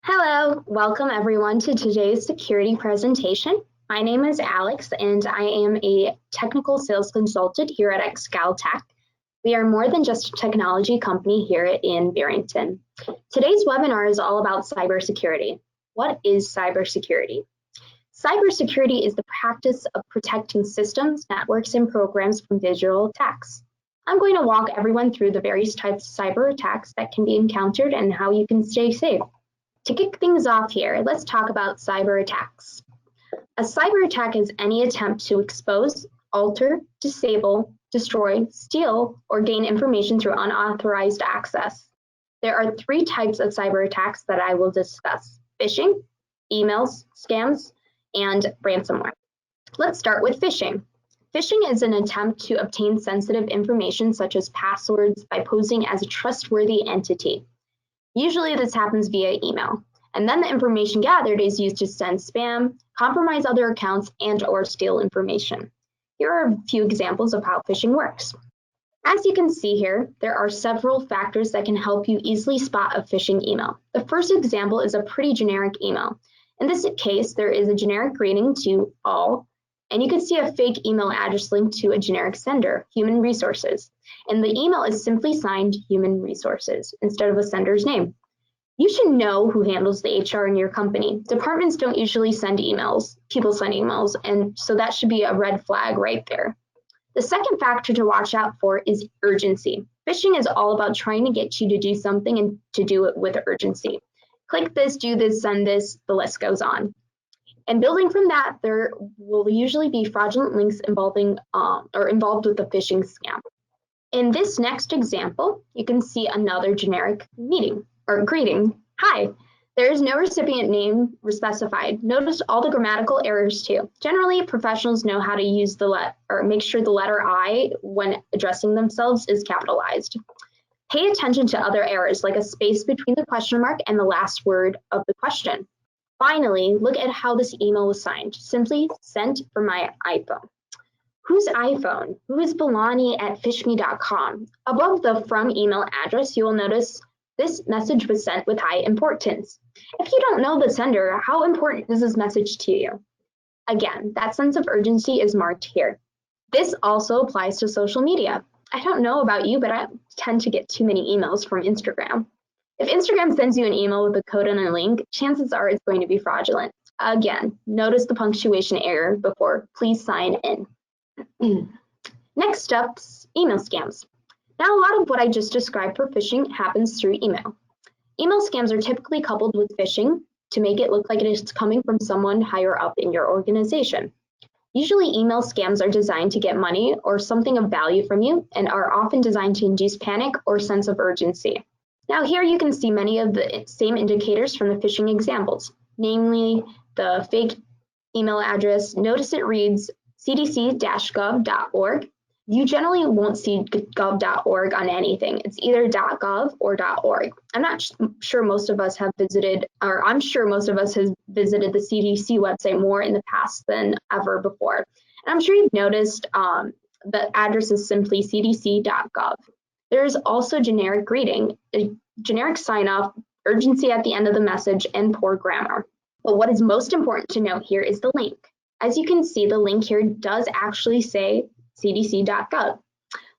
Hello, welcome everyone to today's security presentation. My name is Alex and I am a technical sales consultant here at Excaltech. We are more than just a technology company here in Barrington. Today's webinar is all about cybersecurity. What is cybersecurity? Cybersecurity is the practice of protecting systems, networks, and programs from digital attacks. I'm going to walk everyone through the various types of cyber attacks that can be encountered and how you can stay safe. To kick things off here, let's talk about cyber attacks. A cyber attack is any attempt to expose, alter, disable, destroy, steal, or gain information through unauthorized access. There are three types of cyber attacks that I will discuss: phishing, emails, scams, and ransomware. Let's start with phishing. Phishing is an attempt to obtain sensitive information such as passwords by posing as a trustworthy entity. Usually this happens via email, and then the information gathered is used to send spam, compromise other accounts, and/or steal information. Here are a few examples of how phishing works. As you can see here, there are several factors that can help you easily spot a phishing email. The first example is a pretty generic email. In this case, there is a generic greeting to all, and you can see a fake email address linked to a generic sender, Human Resources. And the email is simply signed Human Resources instead of a sender's name. You should know who handles the HR in your company. Departments don't usually send emails, people send emails, and so that should be a red flag right there. The second factor to watch out for is urgency. Phishing is all about trying to get you to do something and to do it with urgency. Click this, do this, send this, the list goes on. And building from that, there will usually be fraudulent links involved with the phishing scam. In this next example, you can see another generic greeting. Hi, there is no recipient name specified. Notice all the grammatical errors too. Generally, professionals know how to use make sure the letter I when addressing themselves is capitalized. Pay attention to other errors like a space between the question mark and the last word of the question. Finally, look at how this email was signed. Simply sent from my iPhone. Whose iPhone? Who is Belani@fishme.com? Above the from email address, you will notice this message was sent with high importance. If you don't know the sender, how important is this message to you? Again, that sense of urgency is marked here. This also applies to social media. I don't know about you, but I tend to get too many emails from Instagram. If Instagram sends you an email with a code and a link, chances are it's going to be fraudulent. Again, notice the punctuation error before please sign in. Next up, email scams. Now, a lot of what I just described for phishing happens through email. Email scams are typically coupled with phishing to make it look like it is coming from someone higher up in your organization. Usually, email scams are designed to get money or something of value from you and are often designed to induce panic or sense of urgency. Now here you can see many of the same indicators from the phishing examples, namely the fake email address. Notice it reads cdc-gov.org. You generally won't see gov.org on anything. It's either .gov or .org. I'm not sure most of us have visited, or I'm sure most of us have visited the CDC website more in the past than ever before. And I'm sure you've noticed the address is simply cdc.gov. There is also generic greeting, a generic sign-off, urgency at the end of the message, and poor grammar. But what is most important to note here is the link. As you can see, the link here does actually say cdc.gov.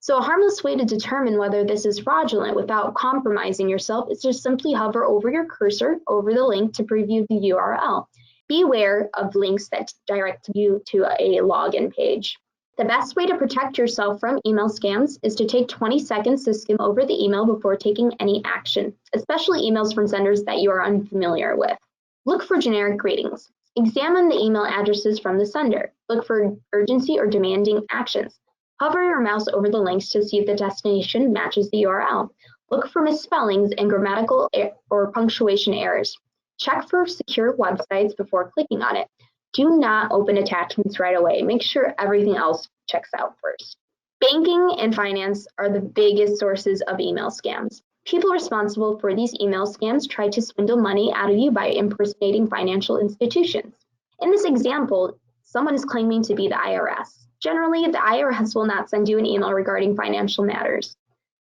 So a harmless way to determine whether this is fraudulent without compromising yourself is to simply hover over your cursor over the link to preview the URL. Beware of links that direct you to a login page. The best way to protect yourself from email scams is to take 20 seconds to skim over the email before taking any action, especially emails from senders that you are unfamiliar with. Look for generic greetings. Examine the email addresses from the sender. Look for urgency or demanding actions. Hover your mouse over the links to see if the destination matches the URL. Look for misspellings and grammatical or punctuation errors. Check for secure websites before clicking on it. Do not open attachments right away. Make sure everything else checks out first. Banking and finance are the biggest sources of email scams. People responsible for these email scams try to swindle money out of you by impersonating financial institutions. In this example, someone is claiming to be the IRS. Generally, the IRS will not send you an email regarding financial matters.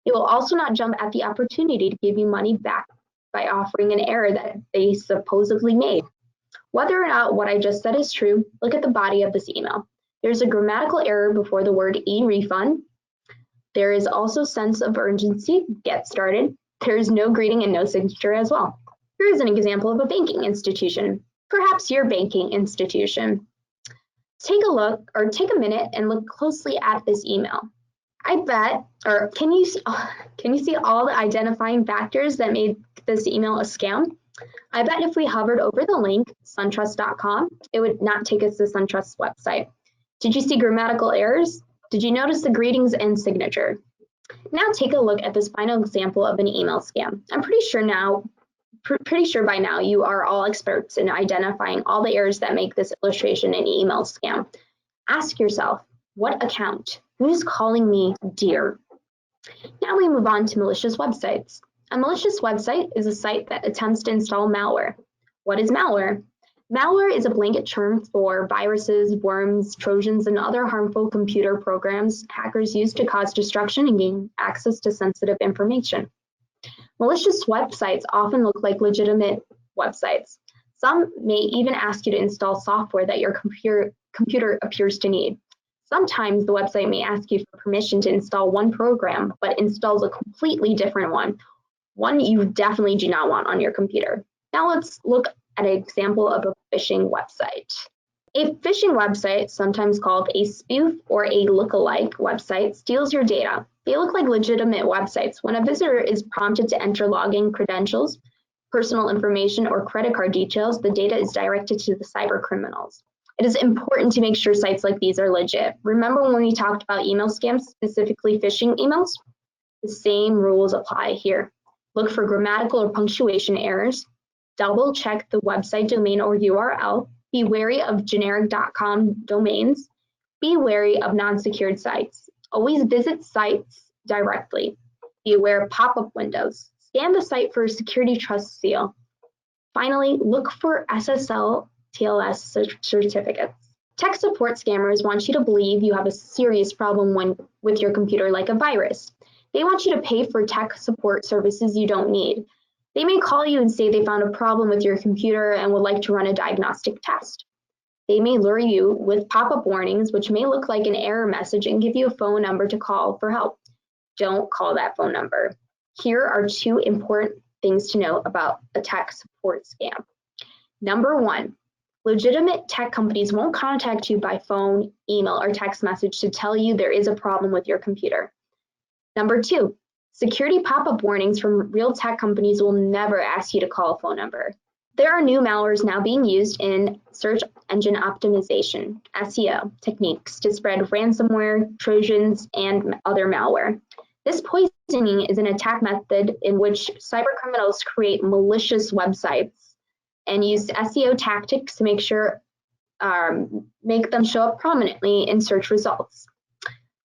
It will also not jump at the opportunity to give you money back by offering an error that they supposedly made. Whether or not what I just said is true, look at the body of this email. There's a grammatical error before the word e-refund. There is also sense of urgency, get started. There is no greeting and no signature as well. Here is an example of a banking institution, perhaps your banking institution. Take a look or take a minute and look closely at this email. I bet, or can you see all the identifying factors that made this email a scam? I bet if we hovered over the link, suntrust.com, it would not take us to SunTrust's website. Did you see grammatical errors? Did you notice the greetings and signature? Now take a look at this final example of an email scam. I'm pretty sure by now you are all experts in identifying all the errors that make this illustration an email scam. Ask yourself, what account? Who's calling me dear? Now we move on to malicious websites. A malicious website is a site that attempts to install malware. What is malware? Malware is a blanket term for viruses, worms, trojans, and other harmful computer programs hackers use to cause destruction and gain access to sensitive information. Malicious websites often look like legitimate websites. Some may even ask you to install software that your computer appears to need. Sometimes the website may ask you for permission to install one program, but installs a completely different one you definitely do not want on your computer. Now let's look at an example of a phishing website. A phishing website, sometimes called a spoof or a lookalike website, steals your data. They look like legitimate websites. When a visitor is prompted to enter login credentials, personal information, or credit card details, the data is directed to the cyber criminals. It is important to make sure sites like these are legit. Remember when we talked about email scams, specifically phishing emails? The same rules apply here. Look for grammatical or punctuation errors. Double check the website domain or URL. Be wary of generic.com domains. Be wary of non-secured sites. Always visit sites directly. Be aware of pop-up windows. Scan the site for a security trust seal. Finally, look for SSL TLS certificates. Tech support scammers want you to believe you have a serious problem with your computer, like a virus. They want you to pay for tech support services you don't need. They may call you and say they found a problem with your computer and would like to run a diagnostic test. They may lure you with pop-up warnings, which may look like an error message, and give you a phone number to call for help. Don't call that phone number. Here are 2 important things to know about a tech support scam. Number 1, legitimate tech companies won't contact you by phone, email, or text message to tell you there is a problem with your computer. Number 2, security pop-up warnings from real tech companies will never ask you to call a phone number. There are new malwares now being used in search engine optimization, SEO, techniques to spread ransomware, trojans, and other malware. This poisoning is an attack method in which cybercriminals create malicious websites and use SEO tactics to make them show up prominently in search results.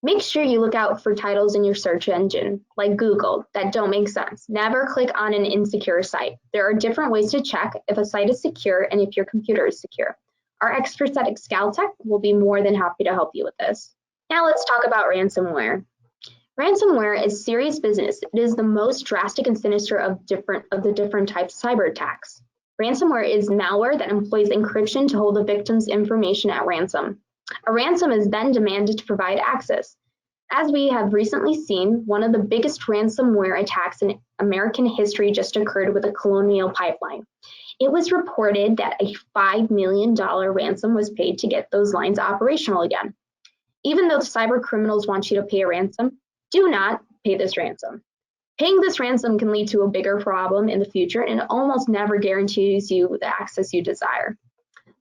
Make sure you look out for titles in your search engine, like Google, that don't make sense. Never click on an insecure site. There are different ways to check if a site is secure and if your computer is secure. Our experts at Excaltech will be more than happy to help you with this. Now let's talk about ransomware. Ransomware is serious business. It is the most drastic and sinister of the different types of cyber attacks. Ransomware is malware that employs encryption to hold the victim's information at ransom. A ransom is then demanded to provide access. As we have recently seen, one of the biggest ransomware attacks in American history just occurred with a Colonial Pipeline. It was reported that a $5 million ransom was paid to get those lines operational again. Even though the cyber criminals want you to pay a ransom, do not pay this ransom. Paying this ransom can lead to a bigger problem in the future and almost never guarantees you the access you desire.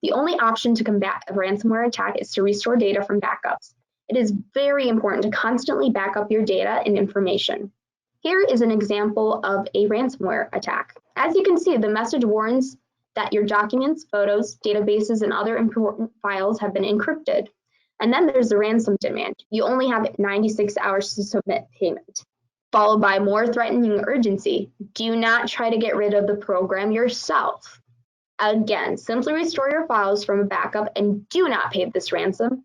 The only option to combat a ransomware attack is to restore data from backups. It is very important to constantly back up your data and information. Here is an example of a ransomware attack. As you can see, the message warns that your documents, photos, databases, and other important files have been encrypted. And then there's the ransom demand. You only have 96 hours to submit payment, followed by more threatening urgency. Do not try to get rid of the program yourself. Again, simply restore your files from a backup and do not pay this ransom.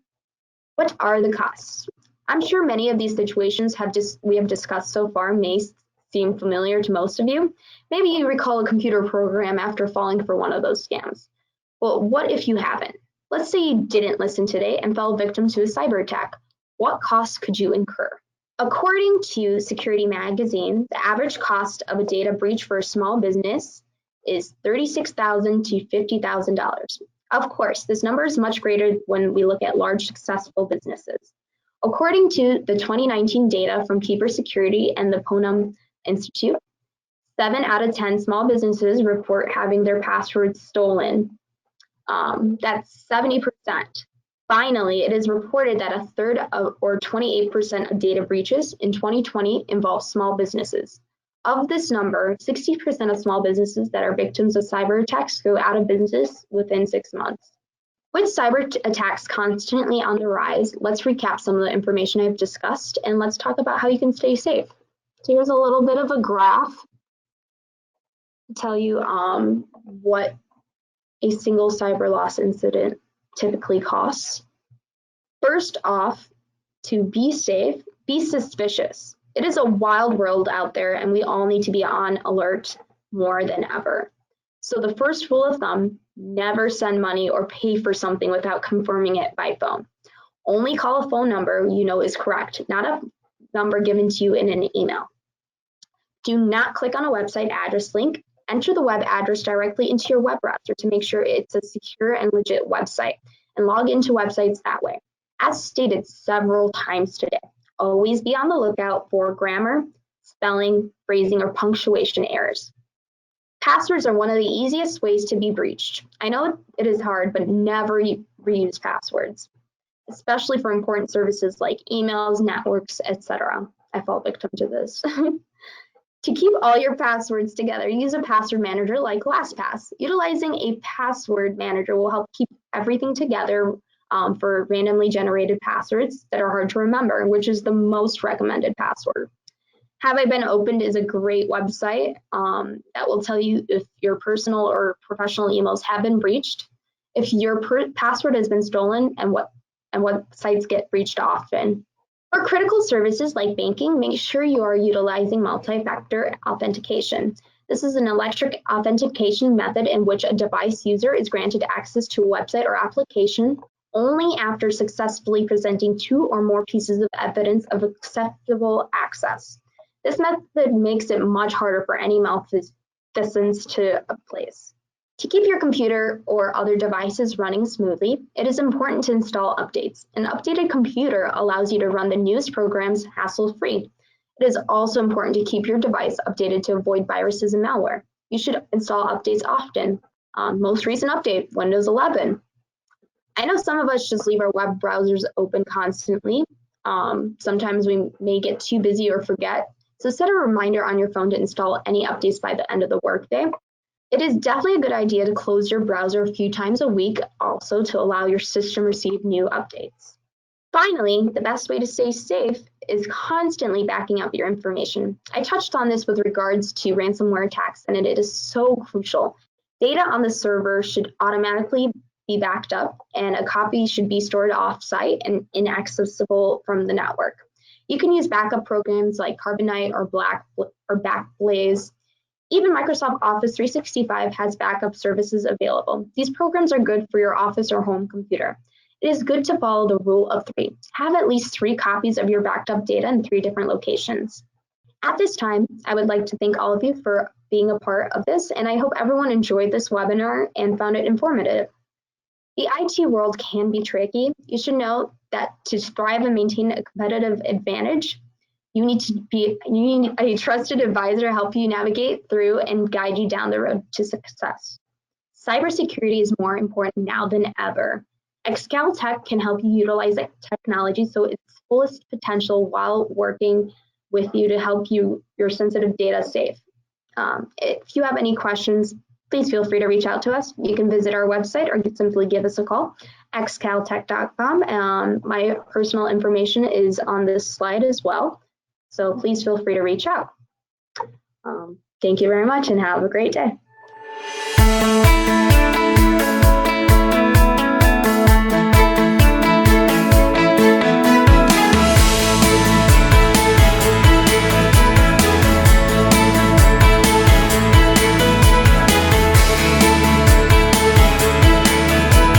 What are the costs? I'm sure many of these situations we have discussed so far may seem familiar to most of you. Maybe you recall a computer program after falling for one of those scams. Well, what if you haven't? Let's say you didn't listen today and fell victim to a cyber attack. What costs could you incur? According to Security Magazine, the average cost of a data breach for a small business is $36,000 to $50,000. Of course, this number is much greater when we look at large successful businesses. According to the 2019 data from Keeper Security and the Ponum Institute, 7 out of 10 small businesses report having their passwords stolen. That's 70%. Finally, it is reported that a third of, or 28% of data breaches in 2020 involve small businesses. Of this number, 60% of small businesses that are victims of cyber attacks go out of business within 6 months. With cyber attacks constantly on the rise, let's recap some of the information I've discussed and let's talk about how you can stay safe. So here's a little bit of a graph to tell you what a single cyber loss incident typically costs. First off, to be safe, be suspicious. It is a wild world out there and we all need to be on alert more than ever. So the first rule of thumb, never send money or pay for something without confirming it by phone. Only call a phone number you know is correct, not a number given to you in an email. Do not click on a website address link. Enter the web address directly into your web browser to make sure it's a secure and legit website, and log into websites that way. As stated several times today, always be on the lookout for grammar, spelling, phrasing, or punctuation errors. Passwords are one of the easiest ways to be breached. I know it is hard, but never reuse passwords, especially for important services like emails, networks, etc. I fall victim to this. To keep all your passwords together, use a password manager like LastPass. Utilizing a password manager will help keep everything together for randomly generated passwords that are hard to remember, which is the most recommended password. Have I Been Opened is a great website that will tell you if your personal or professional emails have been breached, if your password has been stolen, and what sites get breached often. For critical services like banking, make sure you are utilizing multi-factor authentication. This is an electronic authentication method in which a device user is granted access to a website or application only after successfully presenting 2 or more pieces of evidence of acceptable access. This method makes it much harder for any malfeasance to place. To keep your computer or other devices running smoothly, it is important to install updates. An updated computer allows you to run the newest programs hassle-free. It is also important to keep your device updated to avoid viruses and malware. You should install updates often. Most recent update, Windows 11. I know some of us just leave our web browsers open constantly. Sometimes we may get too busy or forget. So set a reminder on your phone to install any updates by the end of the workday. It is definitely a good idea to close your browser a few times a week also to allow your system to receive new updates. Finally, the best way to stay safe is constantly backing up your information. I touched on this with regards to ransomware attacks, and it is so crucial. Data on the server should automatically be backed up, and a copy should be stored off-site and inaccessible from the network. You can use backup programs like Carbonite or Backblaze. Even Microsoft Office 365 has backup services available. These programs are good for your office or home computer. It is good to follow the rule of 3. Have at least 3 copies of your backed up data in 3 different locations. At this time, I would like to thank all of you for being a part of this, and I hope everyone enjoyed this webinar and found it informative. The IT world can be tricky. You should know that to thrive and maintain a competitive advantage, you need a trusted advisor to help you navigate through and guide you down the road to success. Cybersecurity is more important now than ever. Excaltech can help you utilize technology so its fullest potential while working with you to help your sensitive data safe. If you have any questions, please feel free to reach out to us. You can visit our website or simply give us a call, excaltech.com. My personal information is on this slide as well, so please feel free to reach out. Thank you very much and have a great day.